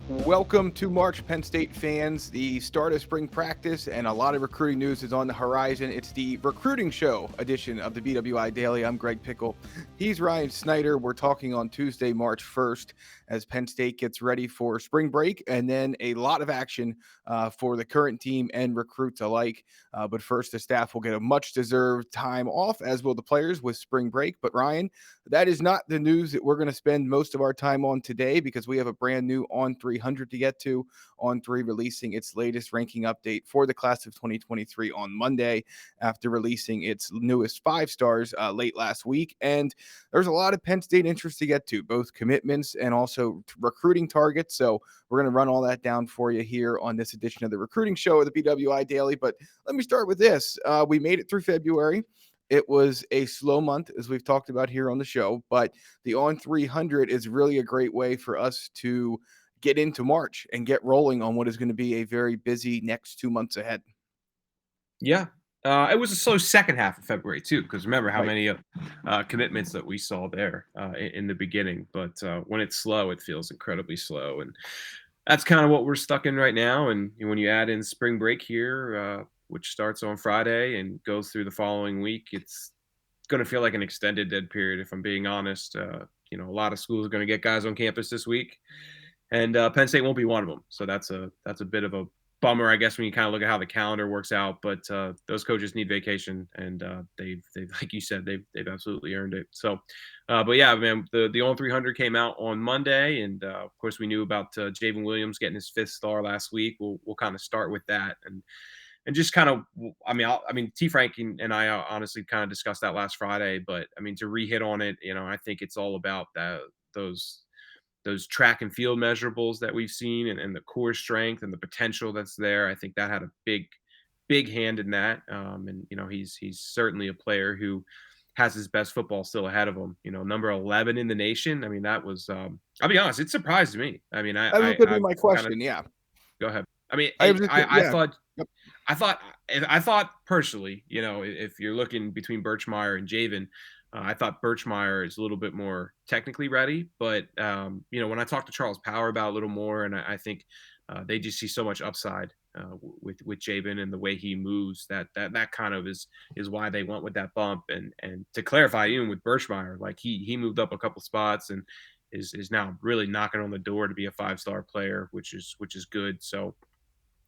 Welcome to March, Penn State fans. The start of spring practice and a lot of recruiting news is on the horizon. It's the recruiting show edition of the BWI Daily. I'm Greg Pickel. He's Ryan Snyder. We're talking on Tuesday, March 1st, as Penn State gets ready for spring break and then a lot of action for the current team and recruits alike. But first, the staff will get a much-deserved time off, as will the players with spring break. But Ryan, that is not the news that we're going to spend most of our time on today because we have a brand new On3 to get to. On3 releasing its latest ranking update for the class of 2023 on Monday after releasing its newest 5 stars late last week. And there's a lot of Penn State interest to get to, both commitments and also recruiting targets. So we're going to run all that down for you here on this edition of the recruiting show of the BWI Daily. But let me start with this. We made it through February. It was a slow month, as we've talked about here on the show, but the On 300 is really a great way for us to get into March and get rolling on what is going to be a very busy next 2 months ahead. Yeah. It was a slow second half of February, too, because remember how Right. many commitments that we saw there in the beginning. But when it's slow, it feels incredibly slow. And that's kind of what we're stuck in right now. And when you add in spring break here, which starts on Friday and goes through the following week, it's going to feel like an extended dead period, if I'm being honest. A lot of schools are going to get guys on campus this week, and Penn State won't be one of them. So that's a bit of a bummer, I guess, when you kind of look at how the calendar works out. But those coaches need vacation, and they've like you said, they've absolutely earned it. So, but yeah, man, the On 300 came out on Monday, and of course we knew about Jven Williams getting his 5th star last week. We'll kind of start with that, and just kind of, I mean, T. Frank and I honestly kind of discussed that last Friday, but I mean, to re-hit on it, I think it's all about those track and field measurables that we've seen, and the core strength and the potential that's there. I think that had a big hand in that. And he's certainly a player who has his best football still ahead of him. Number 11 in the nation. I mean, that was, I'll be honest, it surprised me. I mean, That was going to be I've my kind of, question. Yeah. go ahead. I mean, I was just, I yeah. thought, Yep. I thought personally, if you're looking between Birchmeier and Jven, I thought Birchmeier is a little bit more technically ready, but when I talked to Charles Power about it a little more, and I think they just see so much upside with Jven and the way he moves, that kind of is why they went with that bump. And to clarify, even with Birchmeier, like he moved up a couple spots and is now really knocking on the door to be a 5-star player, which is good. So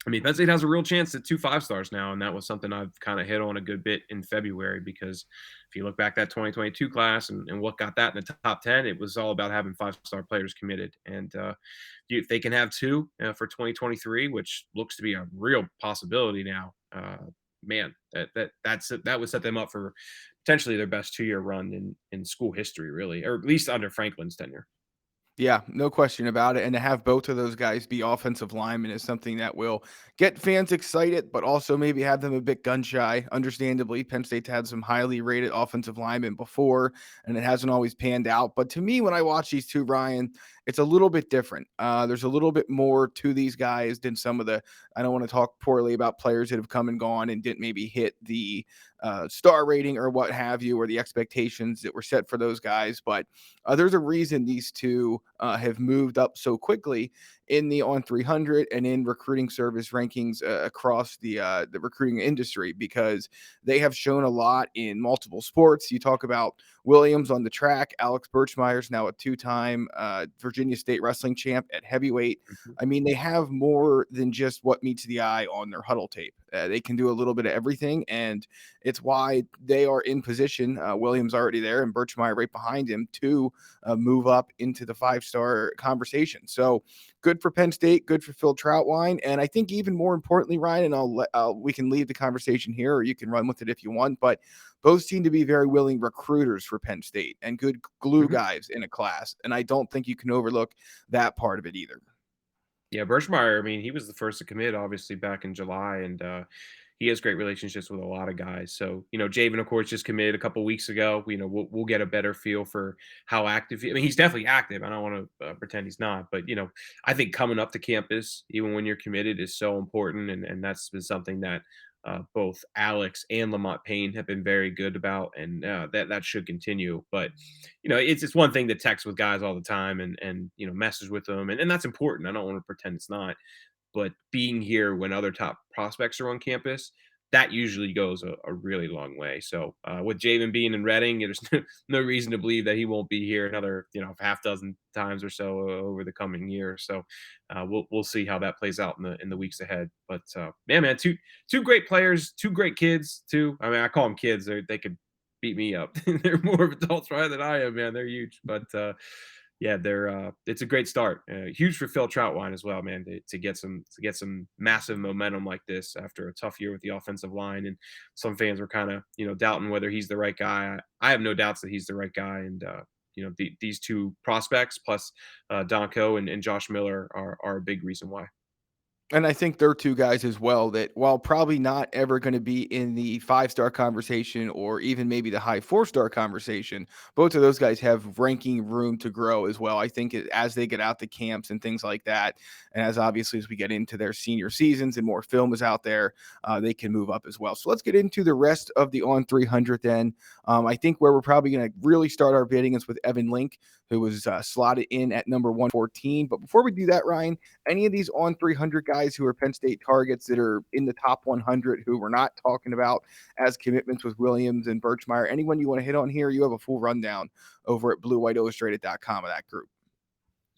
I mean, Penn State has a real chance at 2 5-stars now, and that was something I've kind of hit on a good bit in February, because if you look back that 2022 class and what got that in the top 10, it was all about having 5-star players committed. And if they can have 2 for 2023, which looks to be a real possibility now, man, that would set them up for potentially their best 2-year run in school history, really, or at least under Franklin's tenure. Yeah, no question about it. And to have both of those guys be offensive linemen is something that will get fans excited, but also maybe have them a bit gun shy. Understandably, Penn State's had some highly rated offensive linemen before, and it hasn't always panned out. But to me, when I watch these two, Ryan, it's a little bit different. There's a little bit more to these guys than some of the. I don't want to talk poorly about players that have come and gone and didn't maybe hit the star rating or what have you, or the expectations that were set for those guys. But there's a reason these two have moved up so quickly in the On 300 and in recruiting service rankings across the recruiting industry, because they have shown a lot in multiple sports. You talk about Williams on the track. Alex Birchmeier is now a 2-time Virginia State wrestling champ at heavyweight. I mean, they have more than just what meets the eye on their huddle tape. They can do a little bit of everything, and it's why they are in position. Williams already there, and Birchmeier right behind him to move up into the 5-star conversation. So good for Penn State, good for Phil Troutwine, and I think even more importantly, Ryan, and we can leave the conversation here, or you can run with it if you want, but both seem to be very willing recruiters for Penn State and good glue Mhm. guys in a class, and I don't think you can overlook that part of it either. Yeah, Birchmeier, I mean, he was the first to commit, obviously, back in July, and he has great relationships with a lot of guys. So, Jven, of course, just committed a couple weeks ago. We'll get a better feel for how active. I mean, he's definitely active. I don't want to pretend he's not, but I think coming up to campus, even when you're committed, is so important, and that's been something that both Alex and Lamont Payne have been very good about, and that should continue. But it's one thing to text with guys all the time and message with them, and that's important. I don't want to pretend it's not, but being here when other top prospects are on campus, that usually goes a really long way. So with Jven being in Reading, there's no reason to believe that he won't be here another half dozen times or so over the coming year. So we'll see how that plays out in the weeks ahead. But man, two great players, two great kids too. I mean, I call them kids. They could beat me up. They're more of adults right than I am, man. They're huge, but yeah, they're it's a great start. Huge for Phil Troutwine as well, man, to get some massive momentum like this after a tough year with the offensive line, and some fans were kind of doubting whether he's the right guy. I have no doubts that he's the right guy, and these two prospects plus Donko and Josh Miller are a big reason why. And I think they're two guys as well that, while probably not ever going to be in the 5-star conversation or even maybe the high 4-star conversation, both of those guys have ranking room to grow as well. I think as they get out the camps and things like that, and as we get into their senior seasons and more film is out there, they can move up as well. So let's get into the rest of the On 300 then. I think where we're probably going to really start our bidding is with Evan Link, who was slotted in at number 114. But before we do that, Ryan, any of these On 300 guys who are Penn State targets that are in the top 100 who we're not talking about as commitments with Williams and Birchmeier, anyone you want to hit on here? You have a full rundown over at bluewhiteillustrated.com of that group.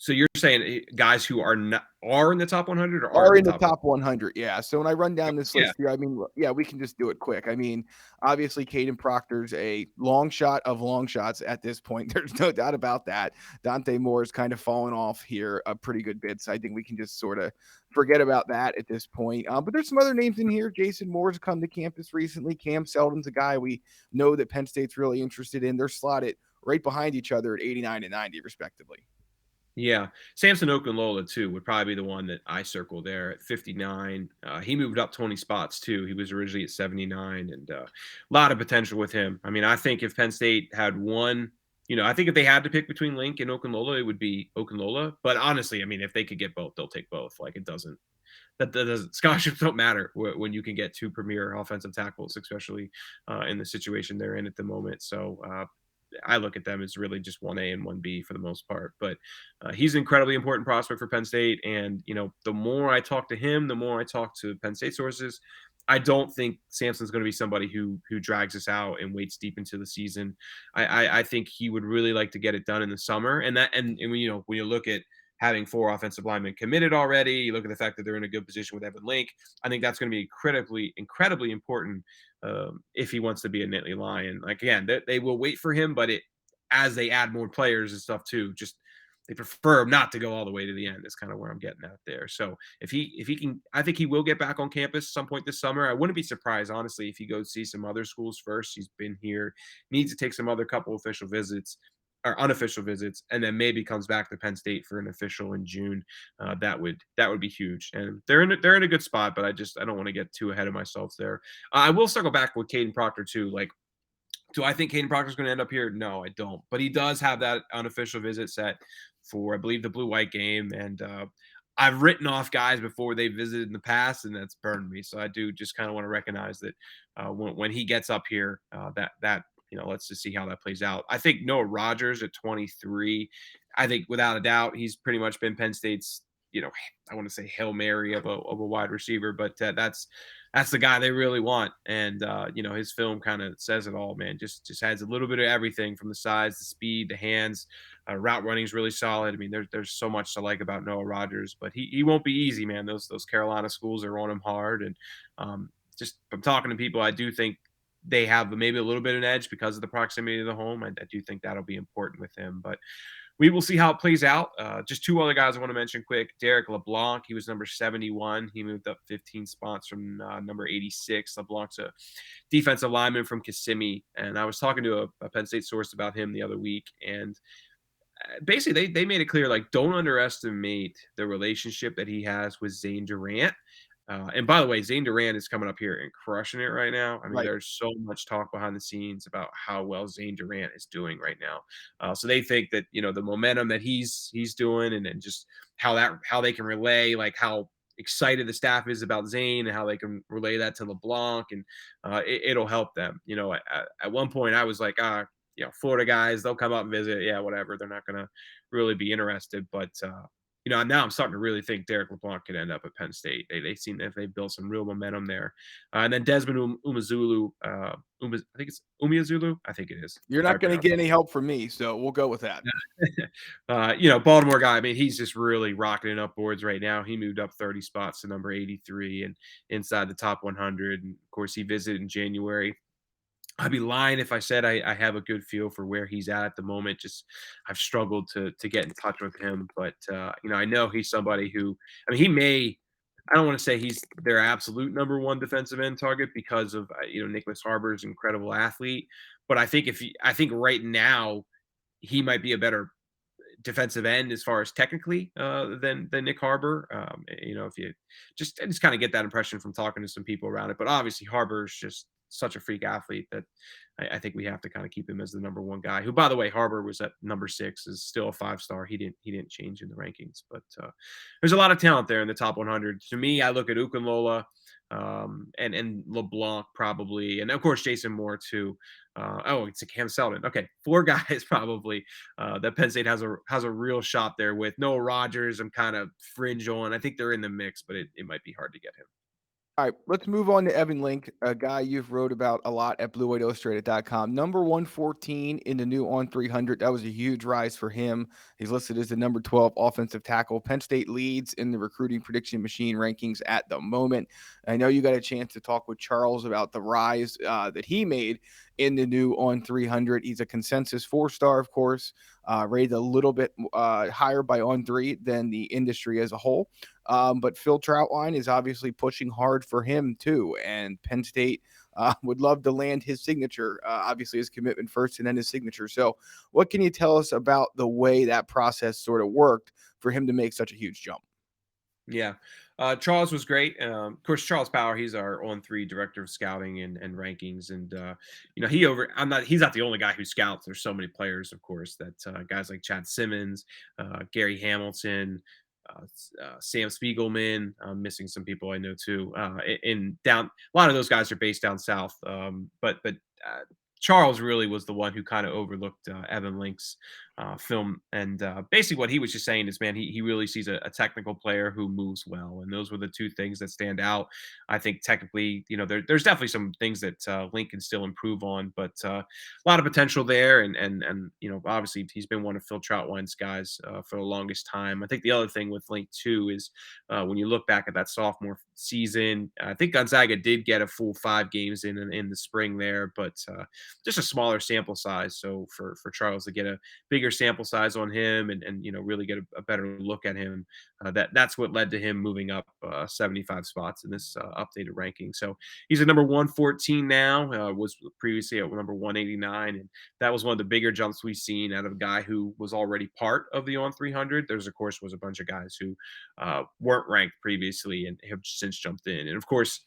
So you're saying guys who are in the top 100 or are in the top 100, yeah. So when I run down this Yeah. list here, I mean, yeah, we can just do it quick. I mean, obviously, Kadyn Proctor's a long shot of long shots at this point. There's no doubt about that. Dante Moore's kind of fallen off here a pretty good bit, so I think we can just sort of forget about that at this point. But there's some other names in here. Jason Moore's come to campus recently. Cam Seldon's a guy we know that Penn State's really interested in. They're slotted right behind each other at 89 and 90, respectively. Yeah, Samson Okunlola too would probably be the one that I circle there at 59. He moved up 20 spots too. He was originally at 79, and a lot of potential with him. I mean, I think if Penn State had one, I think if they had to pick between Link and Okunlola, it would be Okunlola. But honestly, I mean, if they could get both, they'll take both. Like, it doesn't. That doesn't, scholarships don't matter when you can get two premier offensive tackles, especially in the situation they're in at the moment. So I look at them as really just 1A and 1B for the most part. But he's an incredibly important prospect for Penn State. And, the more I talk to him, the more I talk to Penn State sources, I don't think Samson's going to be somebody who drags us out and waits deep into the season. I think he would really like to get it done in the summer. And when you look at having 4 offensive linemen committed already, you look at the fact that they're in a good position with Evan Link, I think that's going to be incredibly important if he wants to be a Nittany Lion. Like, again, they will wait for him, but as they add more players and stuff too, just they prefer not to go all the way to the end. Is kind of where I'm getting at there. So if he can, I think he will get back on campus some point this summer. I wouldn't be surprised, honestly, if he goes see some other schools first. He's been here, needs to take some other couple official visits or unofficial visits, and then maybe comes back to Penn State for an official in June. That would be huge, and they're in a good spot. But I don't want to get too ahead of myself there. I will circle back with Kadyn Proctor too. Like, do I think Kadyn Proctor's going to end up here? No, I don't. But he does have that unofficial visit set for, I believe, the blue-white game, and I've written off guys before they visited in the past, and that's burned me. So I do just kind of want to recognize that when he gets up here, that let's just see how that plays out. I think Noah Rogers at 23, I think without a doubt, he's pretty much been Penn State's, I want to say Hail Mary of a wide receiver, but that's the guy they really want. And, his film kind of says it all, man. Just has a little bit of everything from the size, the speed, the hands. Route running is really solid. I mean, there's so much to like about Noah Rogers, but he won't be easy, man. Those Carolina schools are on him hard. And just from talking to people, I do think they have maybe a little bit of an edge because of the proximity to the home. I do think that'll be important with him, but we will see how it plays out. Just 2 other guys I want to mention quick. Derek LeBlanc, he was number 71. He moved up 15 spots from number 86. LeBlanc's a defensive lineman from Kissimmee, and I was talking to a Penn State source about him the other week, and basically they made it clear, like, don't underestimate the relationship that he has with Zane Durant. And by the way, Zane Durant is coming up here and crushing it right now. I mean, Right. there's so much talk behind the scenes about how well Zane Durant is doing right now. So they think that the momentum that he's doing, and just how they can relay, like how excited the staff is about Zane and how they can relay that to LeBlanc, and it'll help them. At one point I was like, Florida guys, they'll come up and visit. Yeah, whatever. They're not going to really be interested. But now I'm starting to really think Derek LeBlanc could end up at Penn State. They seem that they've built some real momentum there. And then Desmond Umazulu, I think it's Umeazulu. I think it is. You're If I not going to pronounce get any help from me, so we'll go with that. Baltimore guy. I mean, he's just really rocketing up boards right now. He moved up 30 spots to number 83 and inside the top 100. And of course, he visited in January. I'd be lying if I said I have a good feel for where he's at the moment. Just I've struggled to get in touch with him, but I know he's somebody who, I mean, he may. I don't want to say he's their absolute number one defensive end target because of Nicholas Harbor's incredible athlete, but I think right now he might be a better defensive end as far as technically than Nick Harbor. If you I just kind of get that impression from talking to some people around it. But obviously Harbor's just such a freak athlete that I think we have to kind of keep him as the number one guy. Who, by the way, Harbor was at number 6, is still a 5-star. He didn't change in the rankings, but there's a lot of talent there in the top 100. To me, I look at Okunlola and LeBlanc probably, and of course Jason Moore too. It's a Cam Seldon. Okay, 4 guys probably that Penn State has a real shot there with. Noah Rogers, I'm kind of fringe on. I think they're in the mix, but it might be hard to get him. All right, let's move on to Evan Link, a guy you've wrote about a lot at BlueWhiteIllustrated.com. Number 114 in the new On 300. That was a huge rise for him. He's listed as the number 12 offensive tackle. Penn State leads in the recruiting prediction machine rankings at the moment. I know you got a chance to talk with Charles about the rise that he made in the new On 300. He's a consensus 4-star, of course, rated a little bit higher by On3 than the industry as a whole. But Phil Troutline is obviously pushing hard for him too, and Penn State would love to land his signature, obviously his commitment first and then his signature. So what can you tell us about the way that process sort of worked for him to make such a huge jump? Yeah. Charles was great. Of course, Charles Power, he's our On3 director of scouting and rankings. And, he's not the only guy who scouts. There's so many players, of course, that guys like Chad Simmons, Gary Hamilton, Sam Spiegelman. I'm missing some people I know too. A lot of those guys are based down south. But Charles really was the one who kind of overlooked Evan Link's film. And basically what he was just saying is, man, he really sees a technical player who moves well. And those were the 2 things that stand out. I think technically, there's definitely some things that Link can still improve on, but a lot of potential there. And obviously he's been one of Phil Troutwine's guys for the longest time. I think the other thing with Link too is when you look back at that sophomore season, I think Gonzaga did get a full 5 games in the spring there, but just a smaller sample size. So for Charles to get a bigger sample size on him and really get a better look at him, that's what led to him moving up 75 spots in this updated ranking. So he's at number 114 now, was previously at number 189, and that was one of the bigger jumps we've seen out of a guy who was already part of the On 300. There's of course was a bunch of guys who weren't ranked previously and have since jumped in, and of course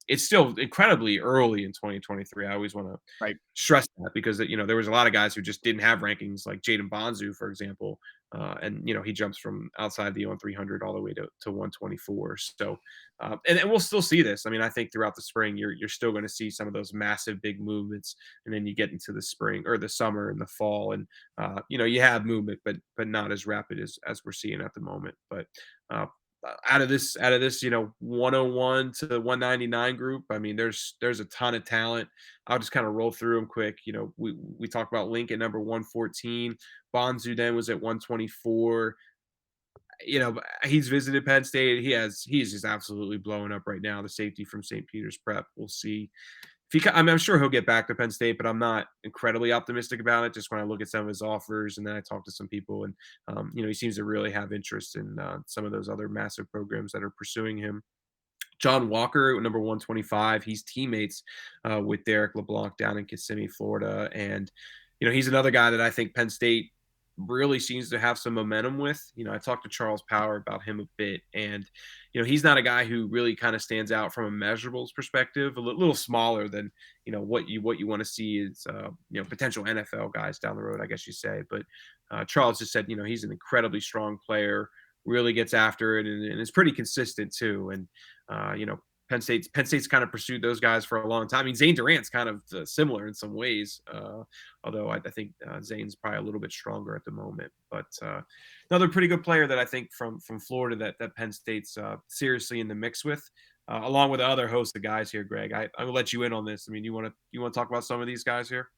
it's still incredibly early in 2023. I always want to stress that because there was a lot of guys who just didn't have rankings, like Jaden Bonzu, for example, and he jumps from outside the On 300 all the way to 124. So, and we'll still see this. I mean, I think throughout the spring, you're still going to see some of those massive big movements, and then you get into the spring or the summer and the fall, and you have movement, but not as rapid as we're seeing at the moment. But out of this 101 to 199 group, I mean there's a ton of talent. I'll just kind of roll through them quick. We talked about Link at number 114. Bonzu then was at 124. He's visited Penn State. He's just absolutely blowing up right now, the safety from St. Peter's Prep. We'll see I'm sure he'll get back to Penn State, but I'm not incredibly optimistic about it. Just when I look at some of his offers, and then I talk to some people, and he seems to really have interest in some of those other massive programs that are pursuing him. John Walker, number 125, he's teammates with Derek LeBlanc down in Kissimmee, Florida, and he's another guy that I think Penn State really seems to have some momentum with. I talked to Charles Power about him a bit, and he's not a guy who really kind of stands out from a measurables perspective. A little smaller than what you want to see is potential NFL guys down the road, I guess you say. But Charles just said he's an incredibly strong player. really gets after it, and is pretty consistent too. And Penn State's kind of pursued those guys for a long time. I mean, Zane Durant's kind of similar in some ways, although I think Zane's probably a little bit stronger at the moment. But another pretty good player that I think from Florida that Penn State's seriously in the mix with, along with the other host of guys here. Greg, I'm gonna let you in on this. I mean, you want to talk about some of these guys here?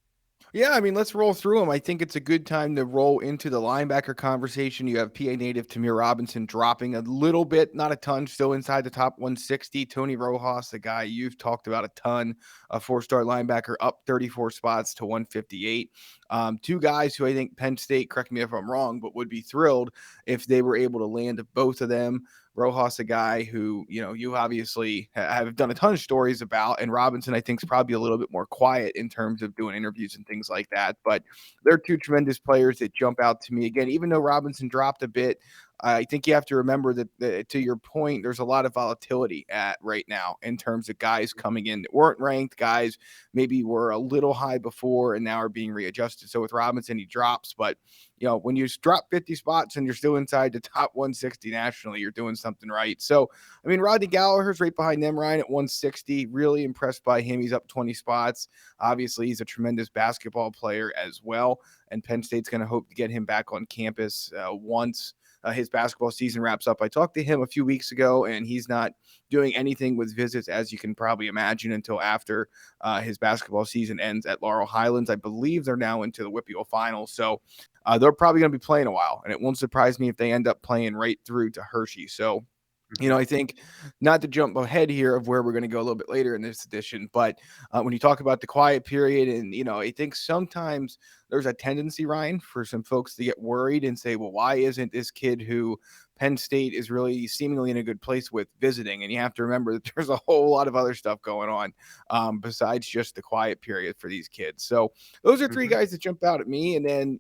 Yeah, I mean, let's roll through them. I think it's a good time to roll into the linebacker conversation. You have PA native Tamir Robinson dropping a little bit, not a ton, still inside the top 160. Tony Rojas, the guy you've talked about a ton, a four-star linebacker, up 34 spots to 158. Two guys who I think Penn State, correct me if I'm wrong, but would be thrilled if they were able to land both of them. Rojas, a guy who, you obviously have done a ton of stories about, and Robinson, I think, is probably a little bit more quiet in terms of doing interviews and things like that. But they're two tremendous players that jump out to me. Again, even though Robinson dropped a bit, I think you have to remember that to your point, there's a lot of volatility at right now in terms of guys coming in that weren't ranked, guys maybe were a little high before and now are being readjusted. So with Robinson, he drops, but when you drop 50 spots and you're still inside the top 160 nationally, you're doing something right. So, I mean, Rodney Gallagher's right behind them, Ryan, at 160. Really impressed by him. He's up 20 spots. Obviously, he's a tremendous basketball player as well. And Penn State's going to hope to get him back on campus once his basketball season wraps up. I talked to him a few weeks ago, and he's not doing anything with visits, as you can probably imagine, until after his basketball season ends at Laurel Highlands. I believe they're now into the Whippeal Finals. So they're probably going to be playing a while, and it won't surprise me if they end up playing right through to Hershey. So, I think not to jump ahead here of where we're going to go a little bit later in this edition, but when you talk about the quiet period, and, I think sometimes there's a tendency, Ryan, for some folks to get worried and say, well, why isn't this kid who Penn State is really seemingly in a good place with visiting? And you have to remember that there's a whole lot of other stuff going on besides just the quiet period for these kids. So those are three guys that jump out at me. And then,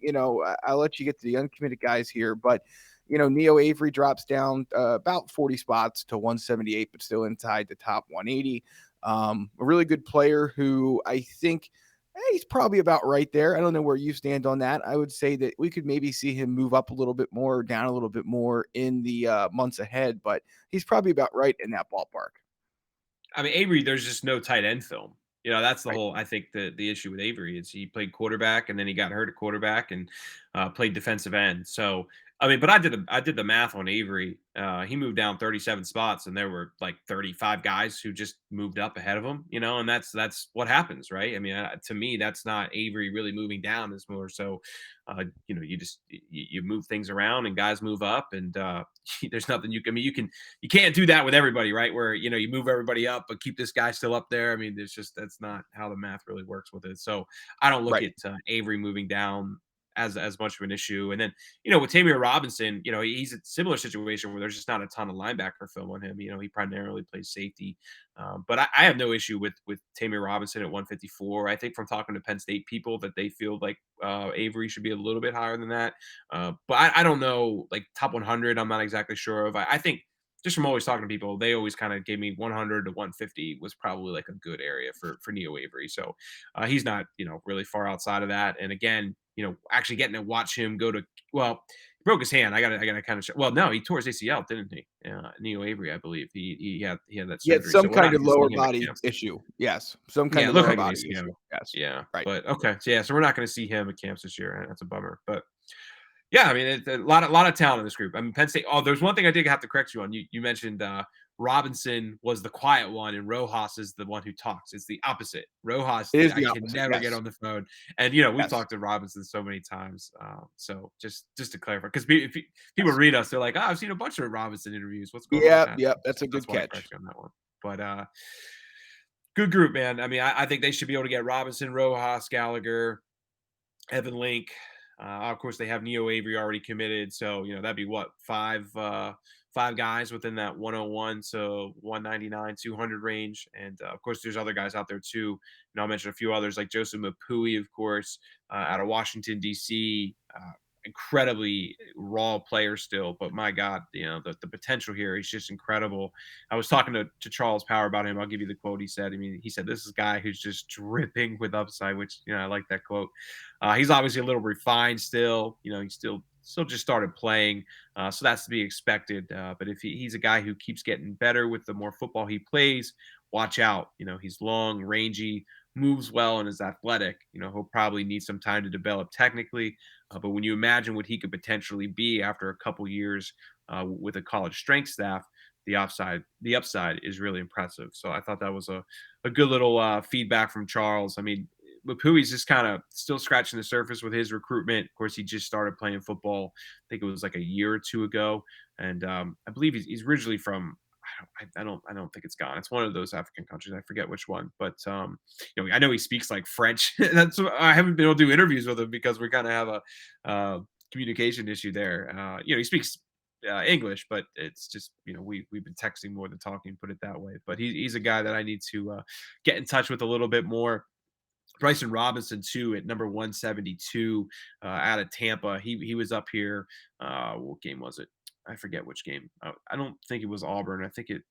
I'll let you get to the uncommitted guys here, but Neo Avery drops down about 40 spots to 178, but still inside the top 180. A really good player who I think he's probably about right there. I don't know where you stand on that. I would say that we could maybe see him move up a little bit more or down a little bit more in the months ahead, but he's probably about right in that ballpark. I mean, Avery, there's just no tight end film. That's the Right. whole. I think the issue with Avery is he played quarterback and then he got hurt at quarterback and played defensive end. So I mean, but I did the math on Avery. He moved down 37 spots, and there were like 35 guys who just moved up ahead of him. And that's what happens, right? I mean, to me, that's not Avery really moving down. It's more so, you move things around and guys move up, and there's nothing you can. I mean, you can't do that with everybody, right? Where you move everybody up, but keep this guy still up there. I mean, that's not how the math really works with it. So I don't look Right. at Avery moving down as much of an issue. And then with Tamir Robinson, he's a similar situation where there's just not a ton of linebacker film on him. He primarily plays safety, but I have no issue with Tamir Robinson at 154. I think from talking to Penn State people that they feel like Avery should be a little bit higher than that. But I don't know, like top 100. I'm not exactly sure of. I think just from always talking to people, they always kind of gave me 100 to 150 was probably like a good area for Neo Avery. So he's not really far outside of that. And again, actually getting to watch him go to he broke his hand. I gotta kind of show. Well, no, he tore his ACL, didn't he? Neo Avery, I believe he had that He had surgery. some So we're kind not of going to see lower him at body camp. issue. Yes. Some Yeah, kind it of looked lower like an body ACL. issue. Yes. Yeah, Right. but okay, so yeah, so we're not going to see him at camps this year. That's a bummer, but yeah, I mean, it's a lot of talent in this group. I mean, Penn State. Oh, there's one thing I did have to correct you on. You mentioned Robinson was the quiet one, and Rojas is the one who talks. It's the opposite. Rojas, It is I the can opposite. never get Yes. on the phone, and we've Yes. talked to Robinson so many times. So just to clarify, because people Yes. read us, they're like, "Oh, I've seen a bunch of Robinson interviews. What's going on with Yeah. that?" Yep. That's a good That's why I catch. correct you on that one. But good group, man. I mean, I think they should be able to get Robinson, Rojas, Gallagher, Evan Link. Of course, they have Neo Avery already committed, so that'd be what five guys within that 101 to 199, 200 range, and of course, there's other guys out there too. I'll mention a few others like Joseph Mapui, of course, out of Washington D.C. Incredibly raw player still, but my God, the potential here is just incredible. I was talking to Charles Power about him. I'll give you the quote he said. I mean, he said, "This is a guy who's just dripping with upside," which I like that quote. He's obviously a little refined still. He's still still just started playing, so that's to be expected. But if he's a guy who keeps getting better with the more football he plays, watch out. He's long, rangy, moves well, and is athletic. He'll probably need some time to develop technically. But when you imagine what he could potentially be after a couple years with a college strength staff, the upside is really impressive. So I thought that was a good little feedback from Charles. I mean, Lapui's just kind of still scratching the surface with his recruitment. Of course, he just started playing football. I think it was like a year or two ago, and I believe he's originally from. I don't think it's Ghana. It's one of those African countries. I forget which one, but I know he speaks like French. I haven't been able to do interviews with him because we kind of have a communication issue there. He speaks English, but it's just we've been texting more than talking, put it that way. But he's a guy that I need to get in touch with a little bit more. Bryson Robinson too at number 172 out of Tampa. He was up here. What game was it? I forget which game. I don't think it was Auburn. I think it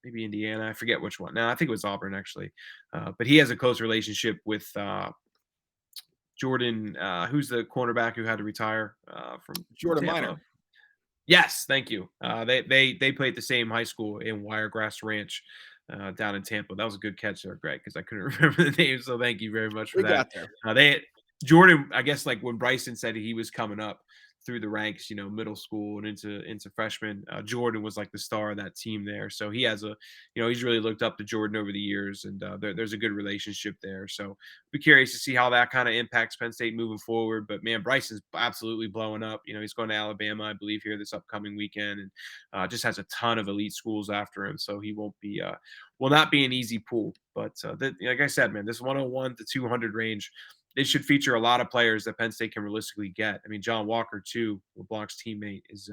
maybe Indiana. I forget which one. No, I think it was Auburn actually. But he has a close relationship with Jordan, who's the cornerback who had to retire from Jordan Tampa. Minor. Yes, thank you. They played the same high school in Wiregrass Ranch down in Tampa. That was a good catch there, Greg, because I couldn't remember the name. So thank you very much for We that. got there. Jordan, I guess like when Bryson said he was coming up through the ranks, middle school and into freshman, Jordan was like the star of that team there. So he has he's really looked up to Jordan over the years, and there's a good relationship there. So be curious to see how that kind of impacts Penn State moving forward. But man, Bryson's absolutely blowing up. He's going to Alabama, I believe, here this upcoming weekend, and just has a ton of elite schools after him. So he won't be will not be an easy pull. But like I said, man, this 101 to 200 range, it should feature a lot of players that Penn State can realistically get. I mean, John Walker, too, LeBlanc's teammate, is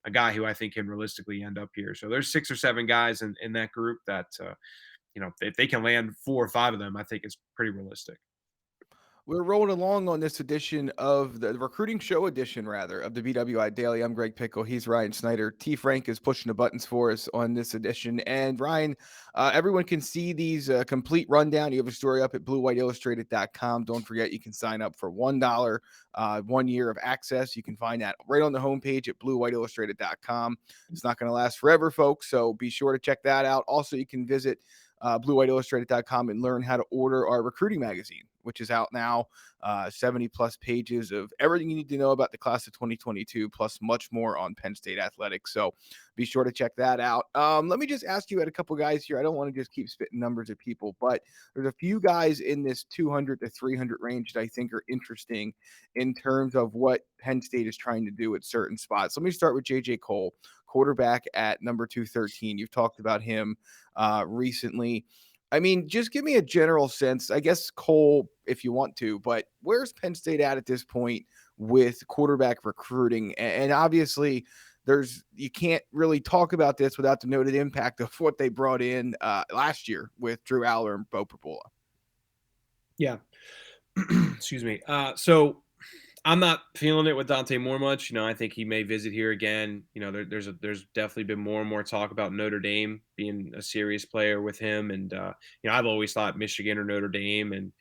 a guy who I think can realistically end up here. So there's 6 or 7 guys in that group that, if they can land 4 or 5 of them, I think it's pretty realistic. We're rolling along on this edition of the recruiting show edition, rather, of the BWI Daily. I'm Greg Pickel. He's Ryan Snyder. T. Frank is pushing the buttons for us on this edition. And Ryan, everyone can see these complete rundown. You have a story up at BlueWhiteIllustrated.com. Don't forget, you can sign up for $1, 1 year of access. You can find that right on the homepage at BlueWhiteIllustrated.com. It's not going to last forever, folks, so be sure to check that out. Also, you can visit BlueWhiteIllustrated.com and learn how to order our recruiting magazine, which is out now. 70 plus pages of everything you need to know about the class of 2022, plus much more on Penn State athletics. So be sure to check that out. Let me just ask you at a couple guys here. I don't want to just keep spitting numbers at people, but there's a few guys in this 200 to 300 range that I think are interesting in terms of what Penn State is trying to do at certain spots. Let me start with JJ Cole, quarterback at number 213. You've talked about him recently. I mean, just give me a general sense, I guess, Cole, if you want to, but where's Penn State at this point with quarterback recruiting? And obviously, you can't really talk about this without the noted impact of what they brought in last year with Drew Aller and Bo Perbola. Yeah. Excuse me. So I'm not feeling it with Dante Moore much. I think he may visit here again. There's definitely been more and more talk about Notre Dame being a serious player with him. And, I've always thought Michigan or Notre Dame. And,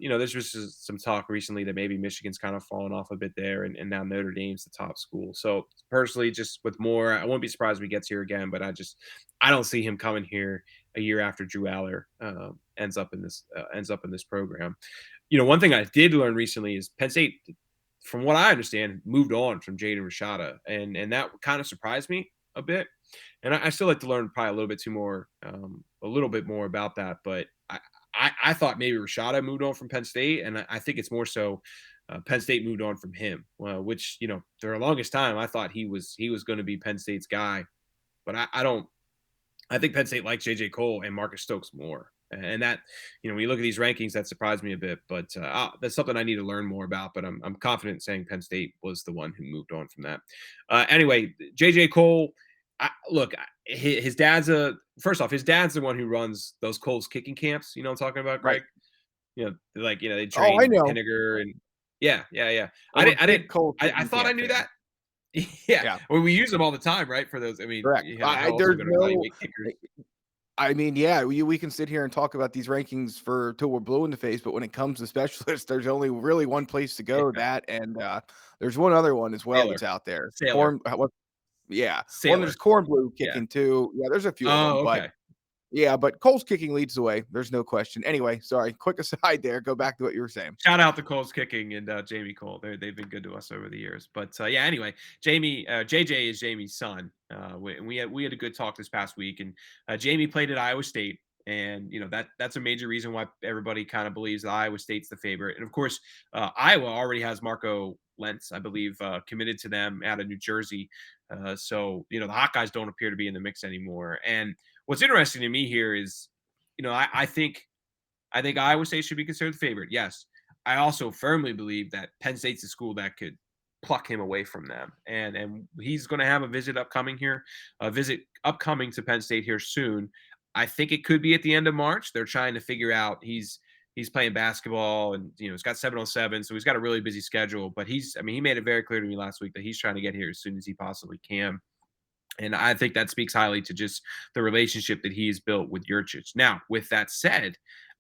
there's just some talk recently that maybe Michigan's kind of fallen off a bit there. And now Notre Dame's the top school. So personally, just with Moore, I won't be surprised if he gets here again. But I don't see him coming here a year after Drew Aller ends up in this program. One thing I did learn recently is Penn State, from what I understand, moved on from Jaden Rashada, and that kind of surprised me a bit. And I still like to learn probably a little bit more about that. But I thought maybe Rashada moved on from Penn State, and I think it's more so Penn State moved on from him. Which for the longest time I thought he was going to be Penn State's guy, but I don't. I think Penn State likes JJ Cole and Marcus Stokes more. And that, when you look at these rankings, that surprised me a bit, but that's something I need to learn more about. But I'm confident saying Penn State was the one who moved on from that. Anyway, JJ Cole, his dad's his dad's the one who runs those Cole's kicking camps. You know what I'm talking about, Greg? Right. They train I know. Henniger and yeah. I thought I knew that. Yeah. Well, we use them all the time, right? For those, I mean, correct. how else are we going to evaluate kickers? I mean, yeah, we can sit here and talk about these rankings for till we're blue in the face, but when it comes to specialists, there's only really one place to go. Yeah, That and there's one other one as well Sailor, that's out there. Sailor, Yeah, well, there's Sailor. corn blue Yeah. kicking too. Yeah, there's a few of them, Oh, but okay. yeah, but Cole's kicking leads the way. There's no question. Anyway, sorry, quick aside there. Go back to what you were saying. Shout out to Cole's Kicking and Jamie Cole. They've been good to us over the years. But yeah, anyway, JJ is Jamie's son. We had a good talk this past week, and Jamie played at Iowa State, and that's a major reason why everybody kind of believes that Iowa State's the favorite. And of course, Iowa already has Marco Lentz, I believe, committed to them out of New Jersey. So the Hawkeyes don't appear to be in the mix anymore. And what's interesting to me here is, I think Iowa State should be considered the favorite. Yes. I also firmly believe that Penn State's a school that could pluck him away from them. And he's going to have a visit upcoming to Penn State here soon. I think it could be at the end of March. They're trying to figure out he's playing basketball and he's got 7-on-7, so he's got a really busy schedule. But he made it very clear to me last week that he's trying to get here as soon as he possibly can. And I think that speaks highly to just the relationship that he's built with Yurcich. Now, with that said,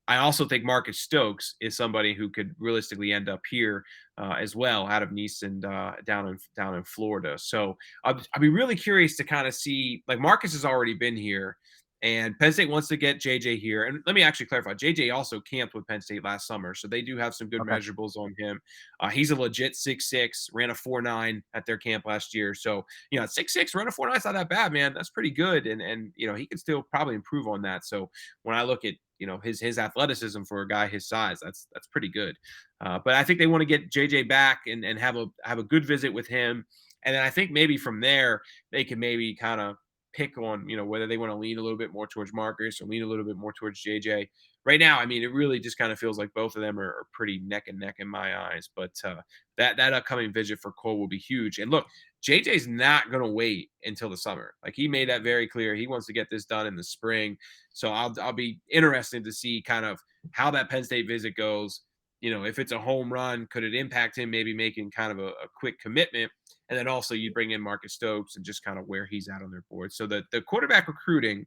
I also think Marcus Stokes is somebody who could realistically end up here as well, out of Nice and down in Florida. So I'd be really curious to kind of see. Like, Marcus has already been here, and Penn State wants to get JJ here. And let me actually clarify: JJ also camped with Penn State last summer, so they do have some good Okay. measurables on him. He's a legit 6'6", ran a 4.9 at their camp last year. So at 6'6", run a 4.9 is not that bad, man. That's pretty good, and he can still probably improve on that. So when I look at his athleticism for a guy his size, that's pretty good. But I think they want to get JJ back and have a good visit with him, and then I think maybe from there they can maybe kind of pick on whether they want to lean a little bit more towards Marcus or lean a little bit more towards JJ. Right now, I mean, it really just kind of feels like both of them are pretty neck and neck in my eyes. But that upcoming visit for Cole will be huge. And look, JJ's not going to wait until the summer. Like, he made that very clear. He wants to get this done in the spring. So I'll be interested to see kind of how that Penn State visit goes. If it's a home run, could it impact him maybe making kind of a quick commitment? And then also you bring in Marcus Stokes and just kind of where he's at on their board. So the quarterback recruiting,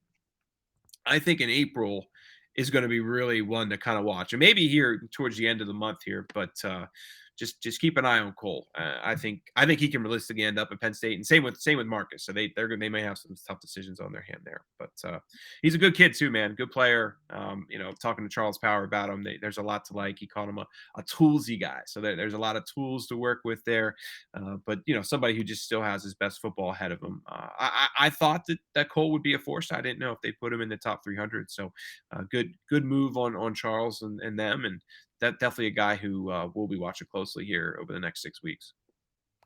I think in April, is going to be really one to kind of watch, and maybe here towards the end of the month here. But just keep an eye on Cole. I think he can realistically end up at Penn State, and same with Marcus. So they may have some tough decisions on their hand there. But he's a good kid too, man. Good player. Talking to Charles Power about him, there's a lot to like. He called him a toolsy guy. So there's a lot of tools to work with there. But somebody who just still has his best football ahead of him. I thought that Cole would be a force. I didn't know if they put him in the top 300. So good move on Charles and them, and that definitely a guy who we'll be watching closely here over the next 6 weeks.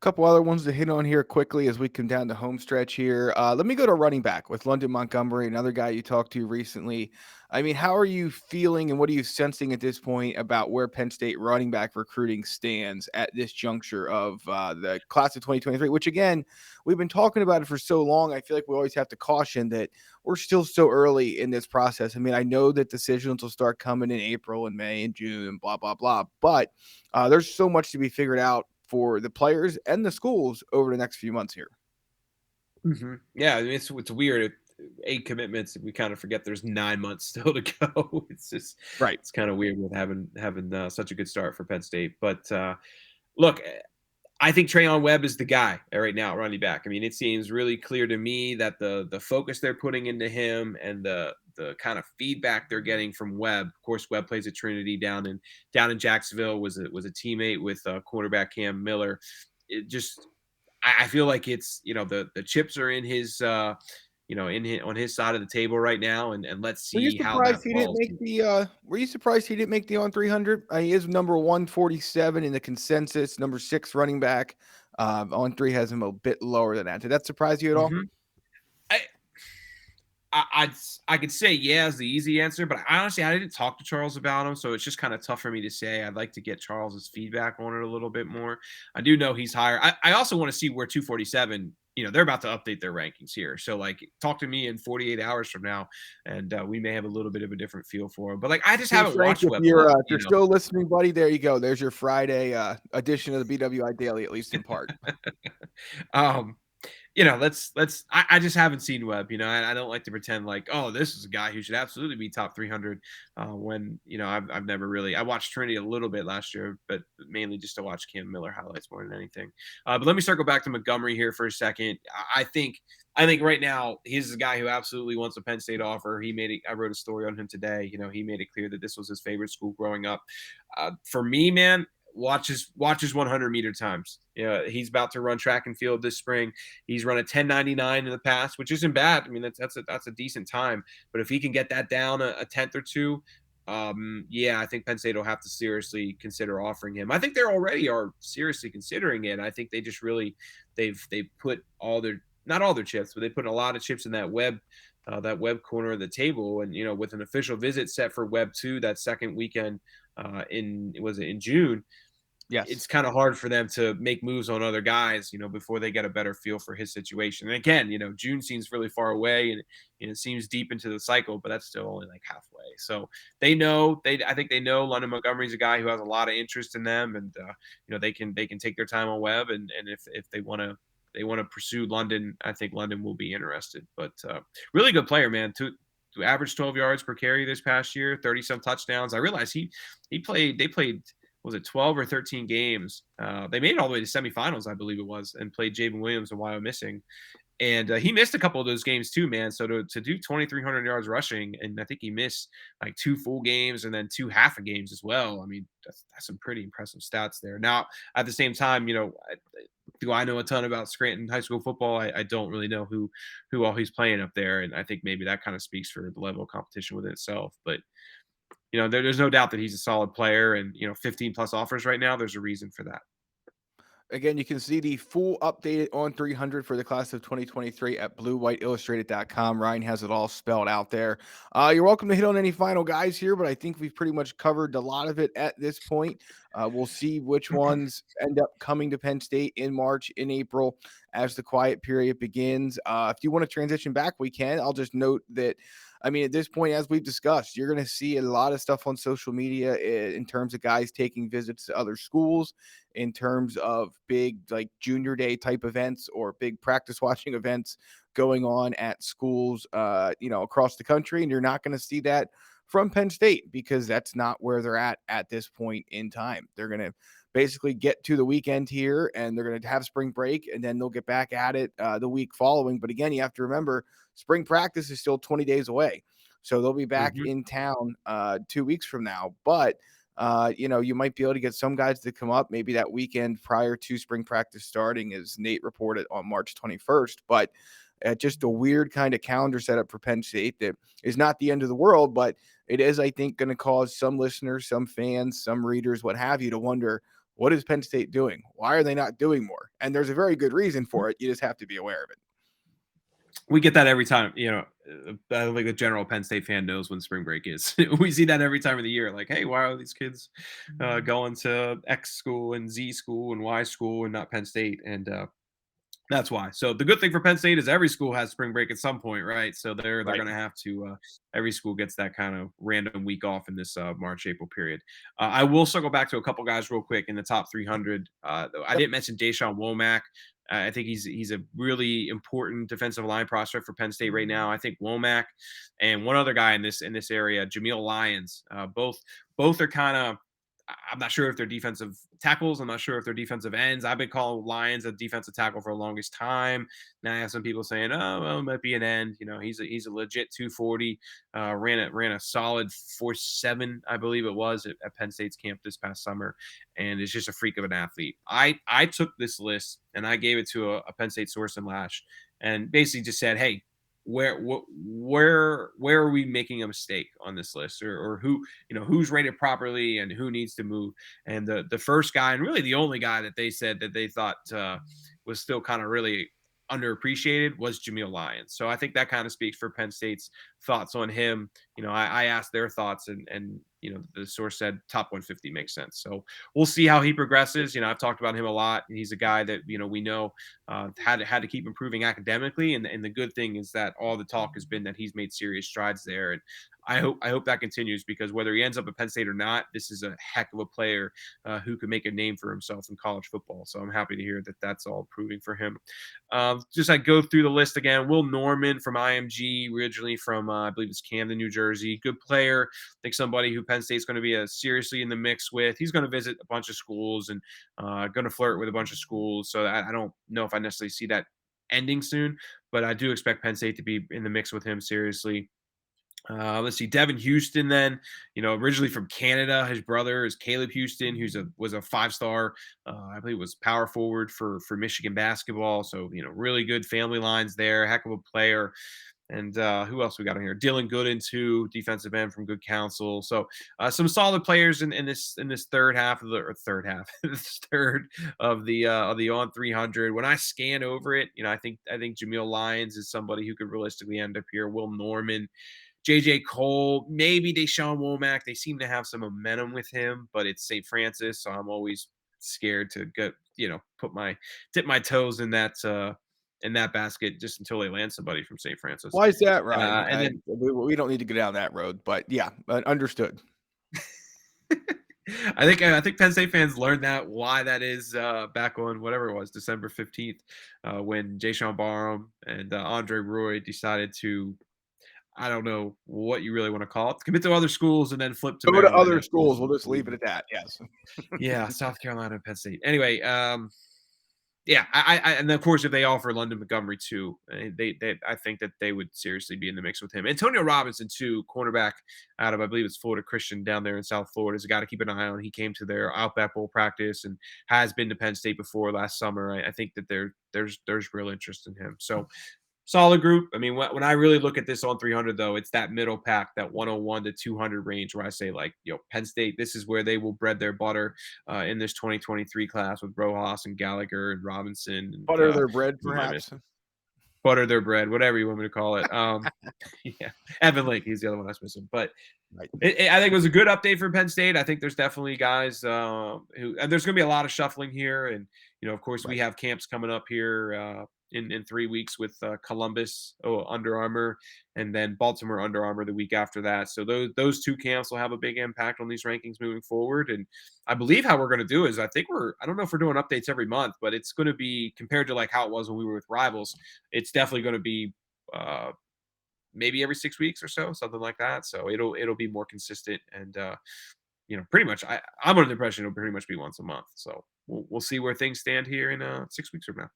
Couple other ones to hit on here quickly as we come down the home stretch here. Let me go to running back with London Montgomery, another guy you talked to recently. I mean, how are you feeling and what are you sensing at this point about where Penn State running back recruiting stands at this juncture of the class of 2023, which again, we've been talking about it for so long. I feel like we always have to caution that we're still so early in this process. I mean, I know that decisions will start coming in April and May and June and blah, blah, blah, but there's so much to be figured out for the players and the schools over the next few months here. Mm-hmm. Yeah, I mean, it's weird. 8 commitments, we kind of forget there's 9 months still to go. It's just Right. It's kind of weird with having such a good start for Penn State. But look, I think Trayon Webb is the guy right now, running back. I mean, it seems really clear to me that the focus they're putting into him and the kind of feedback they're getting from Webb. Of course, Webb plays at Trinity down in Jacksonville. Was a teammate with quarterback Cam Miller. It just, I feel like it's the chips are in his on his side of the table right now, and let's Were you see how that surprised he didn't falls. make the were you surprised he didn't make the on 300? He is number 147 in the consensus, number 6 running back. On 3 has him a bit lower than that. Did that surprise you at all? Mm-hmm. I could say yeah is the easy answer, but I didn't talk to Charles about him, so it's just kind of tough for me to say. I'd like to get Charles's feedback on it a little bit more. I do know he's higher. I also want to see where 247. They're about to update their rankings here, so talk to me in 48 hours from now, and we may have a little bit of a different feel for him. But I just Hey, haven't Frank, watched if Webb. you're still listening, buddy, there you go. There's your Friday edition of the BWI Daily, at least in part. um, I just haven't seen Webb, and I don't like to pretend like, oh, this is a guy who should absolutely be top 300. When I've never really. I watched Trinity a little bit last year, but mainly just to watch Cam Miller highlights more than anything. But let me circle back to Montgomery here for a second. I think right now he's a guy who absolutely wants a Penn State offer. I wrote a story on him today. He made it clear that this was his favorite school growing up. For me, man, watch his 100-meter times. Yeah, he's about to run track and field this spring. He's run a 10.99 in the past, which isn't bad. I mean, that's a decent time. But if he can get that down a tenth or two, yeah, I think Penn State will have to seriously consider offering him. I think they already are seriously considering it. I think they just really they've put all their not all their chips, but they put a lot of chips in that Webb corner of the table. And with an official visit set for Webb 2 that second weekend in June, Yes. it's kind of hard for them to make moves on other guys, before they get a better feel for his situation. And again, June seems really far away, and it seems deep into the cycle, but that's still only like halfway. So I think they know London Montgomery's a guy who has a lot of interest in them, and they can take their time on Webb, and if they want to pursue London, I think London will be interested. But really good player, man. To average 12 yards per carry this past year, 30 some touchdowns. I realized they played, was it 12 or 13 games? They made it all the way to semifinals, I believe it was, and played Jven Williams and Wyomissing. And he missed a couple of those games too, man. So to do 2,300 yards rushing, and I think he missed like 2 full games and then 2 half a games as well. I mean, that's some pretty impressive stats there. Now, at the same time, do I know a ton about Scranton high school football? I don't really know who all he's playing up there, and I think maybe that kind of speaks for the level of competition within itself. But there's no doubt that he's a solid player, and 15 plus offers right now. There's a reason for that. Again, you can see the full updated on 300 for the class of 2023 at bluewhiteillustrated.com. Ryan has it all spelled out there. You're welcome to hit on any final guys here, but I think we've pretty much covered a lot of it at this point. We'll see which ones end up coming to Penn State in March, in April, as the quiet period begins. If you want to transition back, we can. I'll just note that, I mean, at this point, as we've discussed, you're going to see a lot of stuff on social media in terms of guys taking visits to other schools, in terms of big like junior day type events or big practice watching events going on at schools, across the country. And you're not going to see that from Penn State because that's not where they're at this point in time. They're going to basically get to the weekend here and they're going to have spring break and then they'll get back at it the week following. But again, you have to remember spring practice is still 20 days away. So they'll be back in town 2 weeks from now. But you might be able to get some guys to come up maybe that weekend prior to spring practice starting, as Nate reported on March 21st. But just a weird kind of calendar setup for Penn State that is not the end of the world, but it is, I think, going to cause some listeners, some fans, some readers, what have you, to wonder, what is Penn State doing? Why are they not doing more? And there's a very good reason for it. You just have to be aware of it. We get that every time. I don't think the general Penn State fan knows when spring break is. We see that every time of the year. Like, hey, why are these kids going to X school and Z school and Y school and not Penn State? And that's why. So the good thing for Penn State is every school has spring break at some point, right? So they're going to have to. Every school gets that kind of random week off in this March April period. I will circle back to a couple guys real quick in the top 300. I didn't mention Deshaun Womack. I think he's a really important defensive line prospect for Penn State right now. I think Womack and one other guy in this area, Jameel Lyons, both are kind of. I'm not sure if they're defensive tackles. I'm not sure if they're defensive ends. I've been calling Lyons a defensive tackle for the longest time. Now I have some people saying, "Oh, well, it might be an end." He's a legit 240. Ran a solid 4.7, I believe it was, at Penn State's camp this past summer, and is just a freak of an athlete. I took this list and I gave it to a Penn State source in Lash, and basically just said, "Hey, where are we making a mistake on this list, or who's rated properly and who needs to move?" And the first guy, and really the only guy that they said that they thought was still kind of really underappreciated, was Jameel Lyons. So I think that kind of speaks for Penn State's thoughts on him. I asked their thoughts, and the source said top 150 makes sense. So we'll see how he progresses. I've talked about him a lot. He's a guy that we know had to keep improving academically, and the good thing is that all the talk has been that he's made serious strides there, and I hope that continues, because whether he ends up at Penn State or not, this is a heck of a player who could make a name for himself in college football. So I'm happy to hear that that's all proving for him. Just I go through the list again. Will Norman from IMG, originally from I believe it's Camden, New Jersey. Good player. I think somebody who Penn State's going to be seriously in the mix with. He's going to visit a bunch of schools and going to flirt with a bunch of schools. So I don't know if I necessarily see that ending soon, but I do expect Penn State to be in the mix with him seriously. Let's see, Devin Houston. Then, originally from Canada, his brother is Caleb Houston, was a 5-star, I believe, was power forward for Michigan basketball. So really good family lines there. Heck of a player. And who else we got on here? Dylan Gooden, too, defensive end from Good Counsel. So some solid players in this third half of this third of the on 300. When I scan over it, I think Jameel Lyons is somebody who could realistically end up here. Will Norman, JJ Cole, maybe Deshaun Womack. They seem to have some momentum with him, but it's St. Francis, so I'm always scared to dip my toes in that basket just until they land somebody from St. Francis. Why is that, Ryan? And then We don't need to go down that road, but yeah, understood. I think Penn State fans learned why that is back on whatever it was, December 15th, when Jayshon Barham and Andre Roy decided to, I don't know what you really want to call it, commit to other schools and then flip to Go to Maryland other schools. We'll just leave it at that. Yes. Yeah, South Carolina and Penn State. Anyway, yeah, and of course, if they offer London Montgomery too, I think that they would seriously be in the mix with him. Antonio Robinson too, cornerback out of, I believe it's Florida Christian down there in South Florida, is a guy to keep an eye on. He came to their Outback Bowl practice and has been to Penn State before last summer. I think that there's real interest in him. So solid group. I mean, when I really look at this on 300, though, it's that middle pack, that 101 to 200 range, where I say, like, Penn State, this is where they will bread their butter in this 2023 class with Rojas and Gallagher and Robinson. And, Butter their bread, perhaps. Butter their bread, whatever you want me to call it. Yeah, Evan Lake, he's the other one I was missing. But right. I think it was a good update for Penn State. I think there's definitely guys and there's going to be a lot of shuffling here. And, of course, we have camps coming up here in 3 weeks with Columbus Under Armour, and then Baltimore Under Armour the week after that. So those two camps will have a big impact on these rankings moving forward. And I believe how we're going to do is, I don't know if we're doing updates every month, but it's going to be compared to like how it was when we were with Rivals. It's definitely going to be maybe every 6 weeks or so, something like that. So it'll be more consistent, and pretty much I'm under the impression it'll pretty much be once a month. So we'll see where things stand here in 6 weeks from now.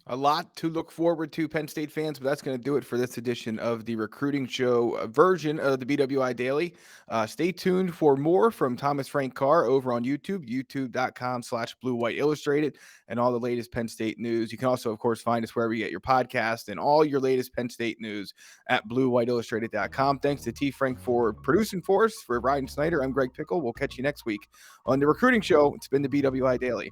A lot to look forward to, Penn State fans, but that's going to do it for this edition of the Recruiting Show version of the BWI Daily. Stay tuned for more from Thomas Frank Carr over on YouTube, youtube.com/Blue White Illustrated, and all the latest Penn State news. You can also, of course, find us wherever you get your podcast and all your latest Penn State news at bluewhiteillustrated.com. Thanks to T. Frank for producing for us. For Ryan Snyder, I'm Greg Pickel. We'll catch you next week on the Recruiting Show. It's been the BWI Daily.